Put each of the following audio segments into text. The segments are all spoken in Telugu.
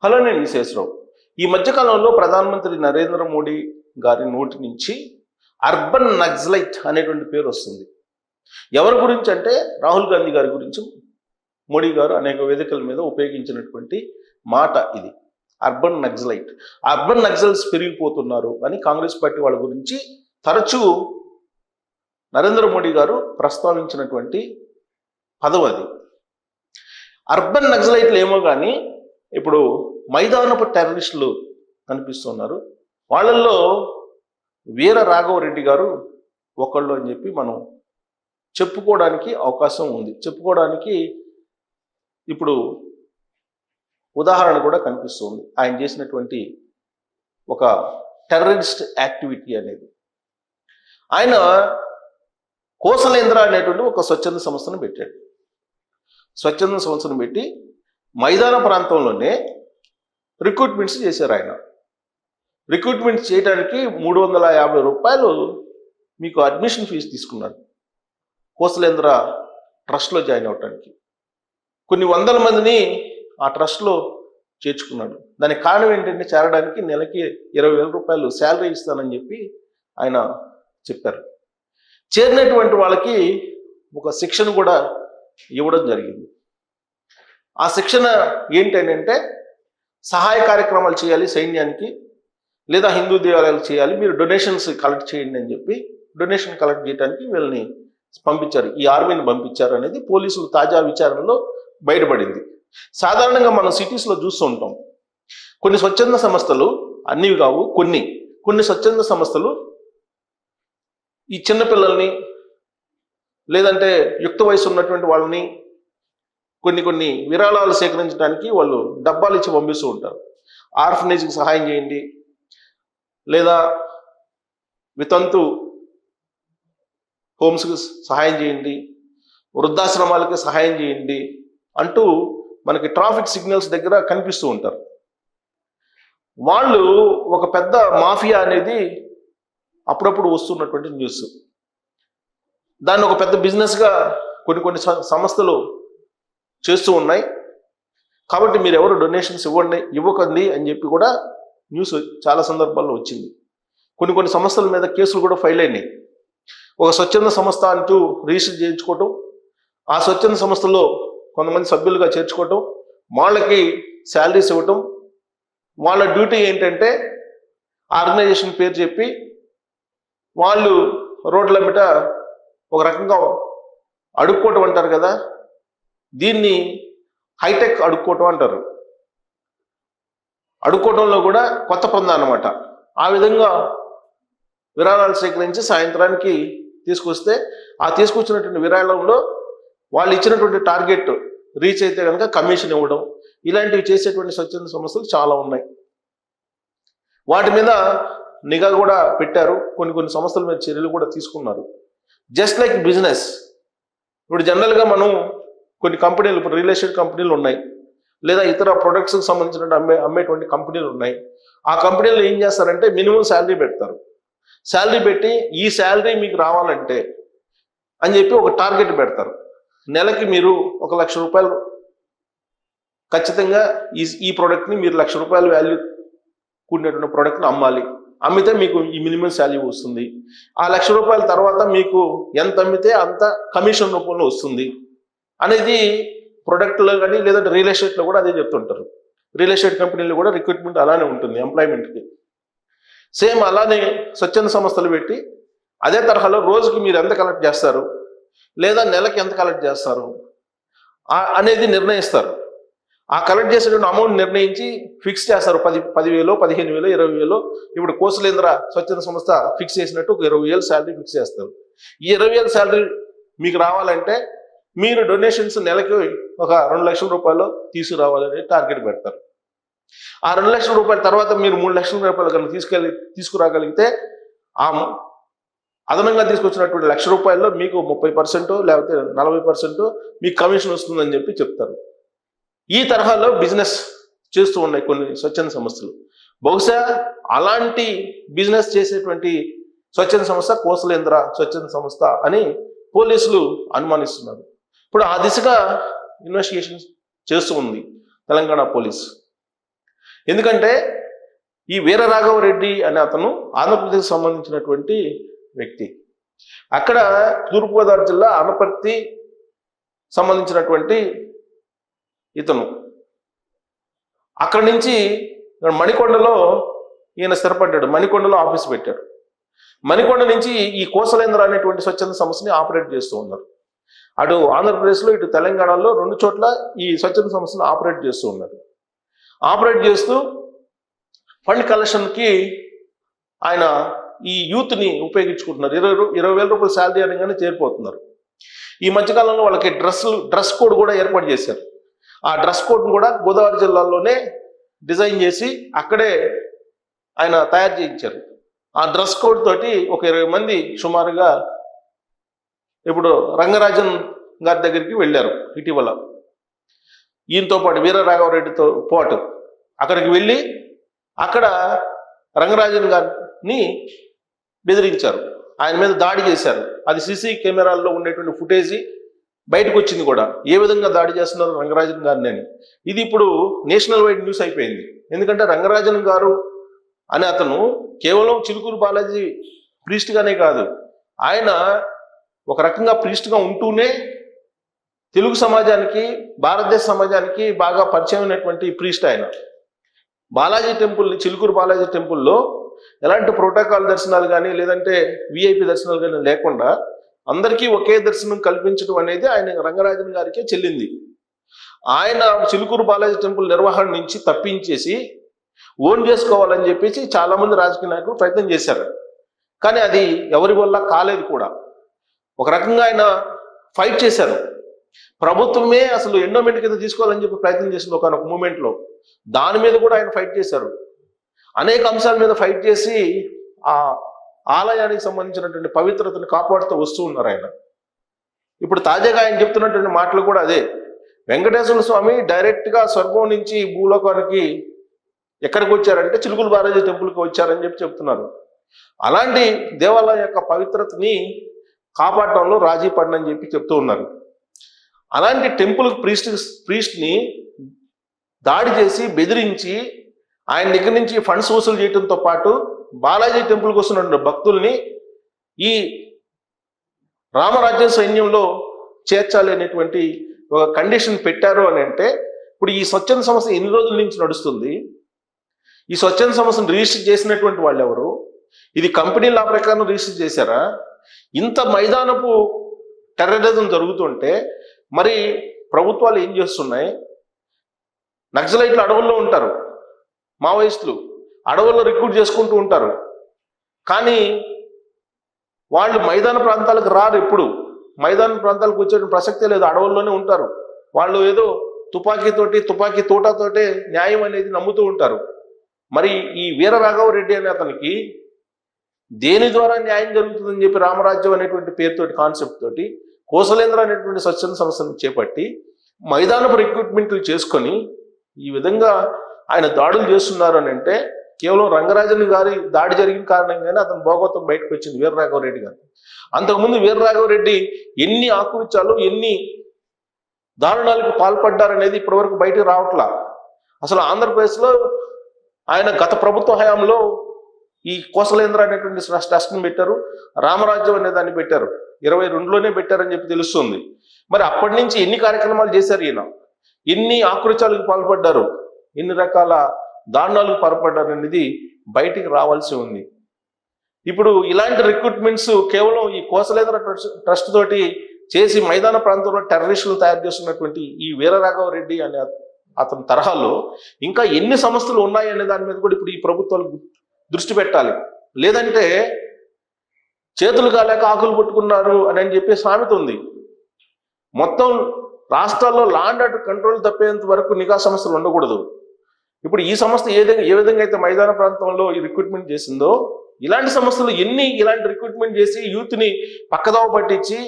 హలో, నేను విశేషరావు. ఈ మధ్యకాలంలో ప్రధానమంత్రి నరేంద్ర మోడీ గారి నోటి నుంచి అర్బన్ నక్సలైట్ అనేటువంటి పేరు వస్తుంది. ఎవరి గురించి అంటే రాహుల్ గాంధీ గారి గురించి మోడీ గారు అనేక వేదికల మీద ఉపయోగించినటువంటి మాట ఇది. అర్బన్ నక్సలైట్, అర్బన్ నక్సల్స్ పెరిగిపోతున్నారు అని కాంగ్రెస్ పార్టీ వాళ్ళ గురించి తరచూ నరేంద్ర మోడీ గారు ప్రస్తావించినటువంటి పదవి అది. అర్బన్ నక్సలైట్లు ఏమో కానీ ఇప్పుడు మైదానపు టెర్రరిస్టులు కనిపిస్తున్నారు. వాళ్ళల్లో వీర రాఘవరెడ్డి గారు ఒకళ్ళు అని చెప్పి మనం చెప్పుకోవడానికి అవకాశం ఉంది. చెప్పుకోవడానికి ఇప్పుడు ఉదాహరణ కూడా కనిపిస్తుంది. ఆయన చేసినటువంటి ఒక టెర్రరిస్ట్ యాక్టివిటీ అనేది. ఆయన కోసలేంద్ర అనేటువంటి ఒక స్వచ్ఛంద సంస్థను పెట్టాడు. స్వచ్ఛంద సంస్థను పెట్టి మైదాన ప్రాంతంలోనే రిక్రూట్మెంట్స్ చేశారు. ఆయన రిక్రూట్మెంట్ చేయడానికి 350 రూపాయలు మీకు అడ్మిషన్ ఫీజు తీసుకున్నాడు కోసలేంద్ర ట్రస్ట్లో జాయిన్ అవడానికి. కొన్ని వందల మందిని ఆ ట్రస్ట్లో చేర్చుకున్నాడు. దానికి కారణం ఏంటంటే చేరడానికి నెలకి 20,000 రూపాయలు శాలరీ ఇస్తానని చెప్పి ఆయన చెప్పారు. చేరినటువంటి వాళ్ళకి ఒక శిక్షణ కూడా ఇవ్వడం జరిగింది. ఆ శిక్షణ ఏంటంటే సహాయ కార్యక్రమాలు చేయాలి సైన్యానికి, లేదా హిందూ దేవాలయాలు చేయాలి, మీరు డొనేషన్స్ కలెక్ట్ చేయండి అని చెప్పి డొనేషన్ కలెక్ట్ చేయడానికి వీళ్ళని పంపించారు, ఈ ఆర్మీని పంపించారు అనేది పోలీసులు తాజా విచారణలో బయటపడింది. సాధారణంగా మనం సిటీస్లో చూస్తూ ఉంటాం, కొన్ని స్వచ్ఛంద సంస్థలు, అన్నివి కావు, కొన్ని స్వచ్ఛంద సంస్థలు ఈ చిన్నపిల్లల్ని లేదంటే యుక్త వయసు ఉన్నటువంటి వాళ్ళని కొన్ని విరాళాలు సేకరించడానికి వాళ్ళు డబ్బాలు ఇచ్చి పంపిస్తూ ఉంటారు. ఆర్ఫనేజ్కి సహాయం చేయండి, లేదా వితంతు హోమ్స్కి సహాయం చేయండి, వృద్ధాశ్రమాలకి సహాయం చేయండి అంటూ మనకి ట్రాఫిక్ సిగ్నల్స్ దగ్గర కనిపిస్తూ ఉంటారు. వాళ్ళు ఒక పెద్ద మాఫియా అనేది అప్పుడప్పుడు వస్తున్నటువంటి న్యూస్. దాన్ని ఒక పెద్ద బిజినెస్గా కొన్ని సంస్థలు చేస్తూ ఉన్నాయి. కాబట్టి మీరు ఎవరు డొనేషన్స్ ఇవ్వకండి అని చెప్పి కూడా న్యూస్ చాలా సందర్భాల్లో వచ్చింది. కొన్ని సంస్థల మీద కేసులు కూడా ఫైల్ అయినాయి. ఒక స్వచ్ఛంద సంస్థ అంటూ రిజిస్టర్ చేయించుకోవటం, ఆ స్వచ్ఛంద సంస్థలో కొంతమంది సభ్యులుగా చేర్చుకోవటం, వాళ్ళకి శాలరీస్ ఇవ్వటం, వాళ్ళ డ్యూటీ ఏంటంటే ఆర్గనైజేషన్ పేరు చెప్పి వాళ్ళు రోడ్ల మీద ఒక రకంగా అడుక్కోవటం అంటారు కదా, దీన్ని హైటెక్ అడుక్కోవటం అంటారు. అడుక్కోవటంలో కూడా కొత్త పొంద అన్నమాట. ఆ విధంగా విరాళాలు సేకరించి సాయంత్రానికి తీసుకొస్తే ఆ తీసుకొచ్చినటువంటి విరాళంలో వాళ్ళు ఇచ్చినటువంటి టార్గెట్ రీచ్ అయితే కనుక కమిషన్ ఇవ్వడం, ఇలాంటివి చేసేటువంటి స్వచ్ఛంద సంస్థలు చాలా ఉన్నాయి. వాటి మీద నిఘా కూడా పెట్టారు. కొన్ని సంస్థల మీద చర్యలు కూడా తీసుకున్నారు. Just like business. ఇప్పుడు జనరల్గా మనం కొన్ని కంపెనీలు, ఇప్పుడు రియల్ ఎస్టేట్ కంపెనీలు ఉన్నాయి, లేదా ఇతర ప్రొడక్ట్స్కి సంబంధించిన అమ్మేటువంటి కంపెనీలు ఉన్నాయి. ఆ కంపెనీలు ఏం చేస్తారంటే మినిమం శాలరీ పెడతారు. శాలరీ పెట్టి ఈ శాలరీ మీకు రావాలంటే అని చెప్పి ఒక టార్గెట్ పెడతారు. నెలకి మీరు 1,00,000 రూపాయలు ఖచ్చితంగా ఈ ప్రోడక్ట్ని మీరు 1,00,000 రూపాయలు వాల్యూ కూడినటువంటి ప్రోడక్ట్ని అమ్మాలి. అమ్మితే మీకు ఈ మినిమం శాలరీ వస్తుంది. ఆ 1,00,000 రూపాయల తర్వాత మీకు ఎంత అమ్మితే అంత కమిషన్ రూపంలో వస్తుంది అనేది ప్రొడక్ట్లో కానీ లేదంటే రియల్ ఎస్టేట్లో కూడా అదే చెప్తుంటారు. రియల్ ఎస్టేట్ కంపెనీలు కూడా రిక్రూట్మెంట్ అలానే ఉంటుంది ఎంప్లాయ్మెంట్కి. సేమ్ అలానే స్వచ్ఛంద సంస్థలు పెట్టి అదే తరహాలో రోజుకి మీరు ఎంత కలెక్ట్ చేస్తారు, లేదా నెలకి ఎంత కలెక్ట్ చేస్తారు అనేది నిర్ణయిస్తారు. ఆ కలెక్ట్ చేసేటువంటి అమౌంట్ నిర్ణయించి ఫిక్స్ చేస్తారు. 10,000, 15,000, 20,000. ఇప్పుడు కోసలేంద్ర స్వచ్ఛంద సంస్థ ఫిక్స్ చేసినట్టు ఒక 20,000 శాలరీ ఫిక్స్ చేస్తారు. ఈ 20,000 శాలరీ మీకు రావాలంటే మీరు డొనేషన్స్ నెలకి ఒక 2,00,000 రూపాయలు తీసుకురావాలని టార్గెట్ పెడతారు. ఆ 2,00,000 రూపాయల తర్వాత మీరు 3,00,000 రూపాయలు కనుక తీసుకురాగలిగితే ఆ అదనంగా తీసుకొచ్చినటువంటి 1,00,000 రూపాయల్లో మీకు 30% లేకపోతే 40% మీకు కమిషన్ వస్తుందని చెప్పి చెప్తారు. ఈ తరహాలో బిజినెస్ చేస్తూ ఉన్నాయి కొన్ని స్వచ్ఛంద సంస్థలు. బహుశా అలాంటి బిజినెస్ చేసేటువంటి స్వచ్ఛంద సంస్థ కోసలేంద్ర స్వచ్ఛంద సంస్థ అని పోలీసులు అనుమానిస్తున్నారు. ఇప్పుడు ఆ దిశగా ఇన్వెస్టిగేషన్ చేస్తూ ఉంది తెలంగాణ పోలీస్. ఎందుకంటే ఈ వీరరాఘవరెడ్డి అనే అతను ఆంధ్రప్రదేశ్ సంబంధించినటువంటి వ్యక్తి. అక్కడ తూర్పుగోదావరి జిల్లా అనపర్తి సంబంధించినటువంటి ఇతను. అక్కడి నుంచి మణికొండలో ఈయన స్థిరపడ్డాడు, మణికొండలో ఆఫీస్ పెట్టాడు. మణికొండ నుంచి ఈ కోసలేంద్ర అనేటువంటి స్వచ్ఛంద సంస్థని ఆపరేట్ చేస్తూ ఉన్నారు. అటు ఆంధ్రప్రదేశ్లో ఇటు తెలంగాణలో 2 చోట్ల ఈ స్వచ్ఛంద సంస్థను ఆపరేట్ చేస్తూ ఉన్నారు. ఆపరేట్ చేస్తూ ఫండ్ కలెక్షన్కి ఆయన ఈ యూత్ని ఉపయోగించుకుంటున్నారు. 20,000 రూపాయల శాలరీ అనగానే చేరిపోతున్నారు. ఈ మధ్యకాలంలో వాళ్ళకి డ్రెస్ కోడ్ కూడా ఏర్పాటు చేశారు. ఆ డ్రెస్ కోడ్ను కూడా గోదావరి జిల్లాలోనే డిజైన్ చేసి అక్కడే ఆయన తయారు చేయించారు. ఆ డ్రెస్ కోడ్ తోటి ఒక 20 మంది సుమారుగా ఇప్పుడు రంగరాజన్ గారి దగ్గరికి వెళ్ళారు ఇటీవల. ఈయనతో పాటు వీరరాఘవరెడ్డితో పాటు అక్కడికి వెళ్ళి అక్కడ రంగరాజన్ గారిని బెదిరించారు, ఆయన మీద దాడి చేశారు. అది సీసీ కెమెరాల్లో ఉండేటువంటి ఫుటేజీ బయటకు వచ్చింది కూడా, ఏ విధంగా దాడి చేస్తున్నారు రంగరాజన్ గారిని అని. ఇది ఇప్పుడు నేషనల్ వైడ్ న్యూస్ అయిపోయింది. ఎందుకంటే రంగరాజన్ గారు అనే అతను కేవలం చిలుకూరు బాలాజీ ప్రీస్ట్గానే కాదు, ఆయన ఒక రకంగా ప్రీస్ట్గా ఉంటూనే తెలుగు సమాజానికి, భారతదేశ సమాజానికి బాగా పరిచయం అయినటువంటి ప్రీస్ట్ ఆయన. బాలాజీ టెంపుల్ని, చిలుకూరు బాలాజీ టెంపుల్లో ఎలాంటి ప్రోటోకాల్ దర్శనాలు కానీ లేదంటే విఐపి దర్శనాలు కానీ లేకుండా అందరికీ ఒకే దర్శనం కల్పించడం అనేది ఆయన రంగరాజన్ గారికే చెల్లింది. ఆయన చిలుకూరు బాలాజీ టెంపుల్ నిర్వహణ నుంచి తప్పించేసి ఓన్ చేసుకోవాలని చెప్పేసి చాలామంది రాజకీయ నాయకులు ప్రయత్నం చేశారు. కానీ అది ఎవరి వల్ల కాలేదు కూడా. ఒక రకంగా ఆయన ఫైట్ చేశారు. ప్రభుత్వమే అసలు ఎండోమెంట్ కింద తీసుకోవాలని చెప్పి ప్రయత్నం చేసింది ఒకనొక మూమెంట్లో. దాని మీద కూడా ఆయన ఫైట్ చేశారు. అనేక అంశాల మీద ఫైట్ చేసి ఆ ఆలయానికి సంబంధించినటువంటి పవిత్రతను కాపాడుతూ వస్తూ ఉన్నారు ఆయన. ఇప్పుడు తాజాగా ఆయన చెప్తున్నటువంటి మాటలు కూడా అదే. వెంకటేశ్వర స్వామి డైరెక్ట్గా స్వర్గం నుంచి భూలోకానికి ఎక్కడికి వచ్చారంటే చిలుకూరు బాలాజీ టెంపుల్కి వచ్చారని చెప్పి చెప్తున్నారు. అలాంటి దేవాలయం యొక్క పవిత్రతని కాపాడటంలో రాజీ పడనని చెప్పి చెప్తూ ఉన్నారు. అలాంటి టెంపుల్ ప్రీస్ట్ని దాడి చేసి బెదిరించి ఆయన దగ్గర నుంచి ఫండ్స్ వసూలు చేయడంతో పాటు బాలాజీ టెంపుల్కి వస్తున్న భక్తుల్ని ఈ రామరాజ్యం సైన్యంలో చేర్చాలి అనేటువంటి ఒక కండిషన్ పెట్టారు అని అంటే, ఇప్పుడు ఈ స్వచ్ఛంద సంస్థ ఎన్ని రోజుల నుంచి నడుస్తుంది? ఈ స్వచ్ఛంద సంస్థను రిజిస్టర్ చేసినటువంటి వాళ్ళు ఎవరు? ఇది కంపెనీ లా ప్రకారం రిజిస్టర్ చేశారా? ఇంత మైదానపు టెర్రరిజం జరుగుతుంటే మరి ప్రభుత్వాలు ఏం చేస్తున్నాయి? నక్సలైట్లు అడవుల్లో ఉంటారు, మావోయిస్టులు అడవుల్లో రిక్రూట్ చేసుకుంటూ ఉంటారు. కానీ వాళ్ళు మైదాన ప్రాంతాలకు రారు. ఎప్పుడు మైదాన ప్రాంతాలకు వచ్చే ప్రసక్తే లేదు, అడవుల్లోనే ఉంటారు. వాళ్ళు ఏదో తుపాకీ తోటతోటే న్యాయం అనేది నమ్ముతూ ఉంటారు. మరి ఈ వీరరాఘవరెడ్డి అనే అతనికి దేని ద్వారా న్యాయం జరుగుతుందని చెప్పి రామరాజ్యం అనేటువంటి పేరుతోటి కాన్సెప్ట్ తోటి కోసలేంద్ర అనేటువంటి స్వచ్ఛంద సంస్థను చేపట్టి మైదానపు రిక్రూట్మెంట్లు చేసుకొని ఈ విధంగా ఆయన దాడులు చేస్తున్నారు అని అంటే కేవలం రంగరాజన్ గారి దాడి జరిగిన కారణంగానే అతను భోగవతం బయటకు వచ్చింది వీరరాఘవరెడ్డి గారు. అంతకుముందు వీరరాఘవరెడ్డి ఎన్ని ఆకృత్యాలు, ఎన్ని దారుణాలకు పాల్పడ్డారనేది ఇప్పటివరకు బయటకు రావట్లా. అసలు ఆంధ్రప్రదేశ్లో ఆయన గత ప్రభుత్వ హయాంలో ఈ కోసలేంద్ర అనేటువంటి ట్రస్ట్ని పెట్టారు, రామరాజ్యం అనే దాన్ని పెట్టారు, 22లోనే పెట్టారని చెప్పి తెలుస్తుంది. మరి అప్పటి నుంచి ఎన్ని కార్యక్రమాలు చేశారు ఈయన, ఎన్ని ఆకృత్యాలకు పాల్పడ్డారు, ఎన్ని రకాల దారుణాలకు పాల్పడ్డారు అనేది బయటికి రావాల్సి ఉంది. ఇప్పుడు ఇలాంటి రిక్రూట్మెంట్స్ కేవలం ఈ కోసలేంద్ర ట్రస్ట్ తోటి చేసి మైదాన ప్రాంతంలో టెర్రరిస్టులు తయారు చేస్తున్నటువంటి ఈ వీరరాఘవరెడ్డి అనే అతని తరహాలో ఇంకా ఎన్ని సంస్థలు ఉన్నాయి అనే దాని మీద కూడా ఇప్పుడు ఈ ప్రభుత్వాలు దృష్టి పెట్టాలి. లేదంటే చేతులు కాలేక ఆకులు పట్టుకున్నారు అని చెప్పి సామెత ఉంది. మొత్తం రాష్ట్రాల్లో లా అండ్ ఆర్డర్ కంట్రోల్ తప్పేంత వరకు నిఘా సంస్థలు ఉండకూడదు. ఇప్పుడు ఈ సంస్థ ఏ విధంగా అయితే మైదాన ప్రాంతంలో ఈ రిక్రూట్మెంట్ చేసిందో ఇలాంటి సంస్థలు ఎన్ని ఇలాంటి రిక్రూట్మెంట్ చేసి యూత్ని పక్కదోవ పట్టించి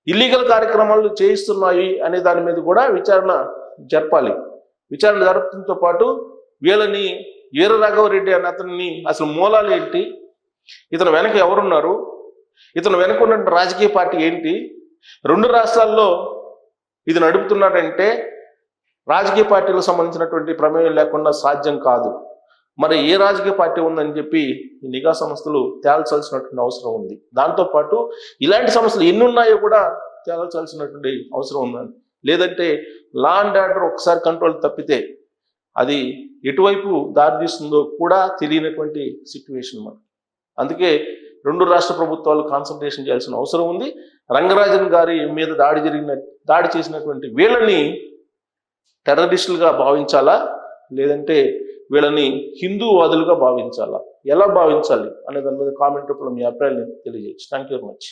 ఇల్లీగల్ కార్యక్రమాలు చేయిస్తున్నాయి అనే దాని మీద కూడా విచారణ జరపాలి. విచారణ జరపడంతో పాటు వీళ్ళని వీరరాఘవరెడ్డి అనే అతన్ని అసలు మూలాలు ఏంటి, ఇతను వెనక ఎవరున్నారు, ఇతను వెనక ఉన్న రాజకీయ పార్టీ ఏంటి, 2 రాష్ట్రాల్లో ఇది నడుపుతున్నాడంటే రాజకీయ పార్టీలకు సంబంధించినటువంటి ప్రమేయం లేకుండా సాధ్యం కాదు. మరి ఏ రాజకీయ పార్టీ ఉందని చెప్పి ఈ నిఘా సంస్థలు తేల్చాల్సినటువంటి అవసరం ఉంది. దాంతోపాటు ఇలాంటి సమస్యలు ఎన్ని ఉన్నాయో కూడా తేల్చాల్సినటువంటి అవసరం ఉందని. లేదంటే లా అండ్ ఆర్డర్ ఒకసారి కంట్రోల్ తప్పితే అది ఎటువైపు దారితీస్తుందో కూడా తెలియనటువంటి సిచ్యువేషన్ మనకి. అందుకే రెండు రాష్ట్ర ప్రభుత్వాలు కాన్సన్ట్రేషన్ చేయాల్సిన అవసరం ఉంది. రంగరాజన్ గారి మీద దాడి చేసినటువంటి వీళ్ళని టెర్రరిస్టులుగా భావించాలా, లేదంటే వీళ్ళని హిందూవాదులుగా భావించాలా, ఎలా భావించాలి అనే దాని మీద కామెంట్ రూపంలో మీ అభిప్రాయాన్ని తెలియజేయచ్చు. Thank you very much.